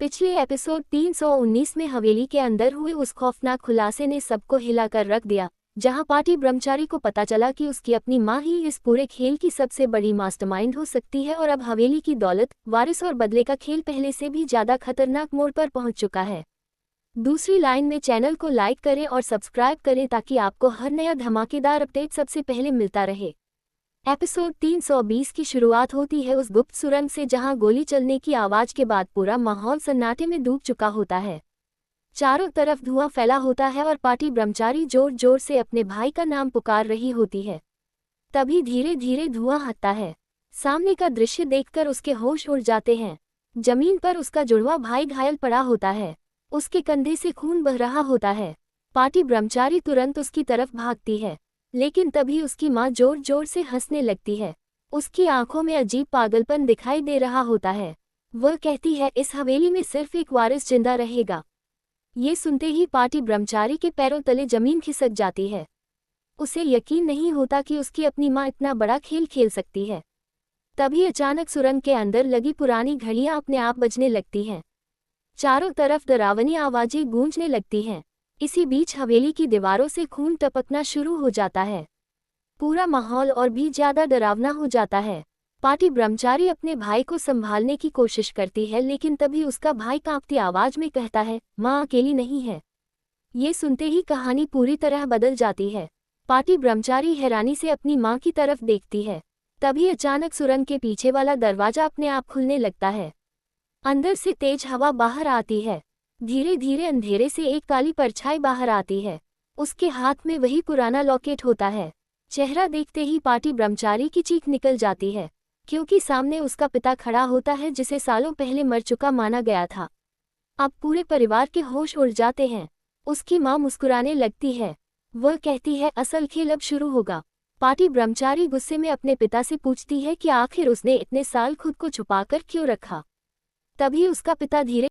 पिछले एपिसोड 319 में हवेली के अंदर हुए उस खौफनाक खुलासे ने सबको हिलाकर रख दिया, जहां पार्टी ब्रह्मचारी को पता चला कि उसकी अपनी मां ही इस पूरे खेल की सबसे बड़ी मास्टरमाइंड हो सकती है और अब हवेली की दौलत, वारिस और बदले का खेल पहले से भी ज्यादा खतरनाक मोड़ पर पहुंच चुका है। दूसरी लाइन में चैनल को लाइक करें और सब्सक्राइब करें ताकि आपको हर नया धमाकेदार अपडेट सबसे पहले मिलता रहे। एपिसोड 320 की शुरुआत होती है उस गुप्त सुरंग से जहां गोली चलने की आवाज के बाद पूरा माहौल सन्नाटे में डूब चुका होता है। चारों तरफ धुआं फैला होता है और पार्टी ब्रह्मचारी जोर जोर से अपने भाई का नाम पुकार रही होती है। तभी धीरे धीरे धुआं हटता है। सामने का दृश्य देखकर उसके होश उड़ जाते हैं। जमीन पर उसका जुड़वा भाई घायल पड़ा होता है। उसके कंधे से खून बह रहा होता है। पार्टी ब्रह्मचारी तुरंत उसकी तरफ भागती है, लेकिन तभी उसकी मां जोर जोर से हंसने लगती है। उसकी आंखों में अजीब पागलपन दिखाई दे रहा होता है। वह कहती है, इस हवेली में सिर्फ एक वारिस जिंदा रहेगा। ये सुनते ही पार्टी ब्रह्मचारी के पैरों तले जमीन खिसक जाती है। उसे यकीन नहीं होता कि उसकी अपनी मां इतना बड़ा खेल खेल सकती है। तभी अचानक सुरंग के अंदर लगी पुरानी घड़ियां अपने आप बजने लगती हैं। चारों तरफ डरावनी आवाजें गूंजने लगती हैं। इसी बीच हवेली की दीवारों से खून टपकना शुरू हो जाता है। पूरा माहौल और भी ज्यादा डरावना हो जाता है। पार्टी ब्रह्मचारी अपने भाई को संभालने की कोशिश करती है, लेकिन तभी उसका भाई कांपती आवाज में कहता है, मां अकेली नहीं है। ये सुनते ही कहानी पूरी तरह बदल जाती है। पार्टी ब्रह्मचारी हैरानी से अपनी मां की तरफ देखती है। तभी अचानक सुरंग के पीछे वाला दरवाजा अपने आप खुलने लगता है। अंदर से तेज हवा बाहर आती है। धीरे धीरे अंधेरे से एक काली परछाई बाहर आती है। उसके हाथ में वही पुराना लॉकेट होता है। चेहरा देखते ही पार्टी ब्रह्मचारी की चीख निकल जाती है, क्योंकि सामने उसका पिता खड़ा होता है जिसे सालों पहले मर चुका माना गया था। अब पूरे परिवार के होश उड़ जाते हैं। उसकी मां मुस्कुराने लगती है। वह कहती है, असल खेल अब शुरू होगा। पार्टी ब्रह्मचारी गुस्से में अपने पिता से पूछती है कि आखिर उसने इतने साल खुद को छुपाकर क्यों रखा। तभी उसका पिता धीरे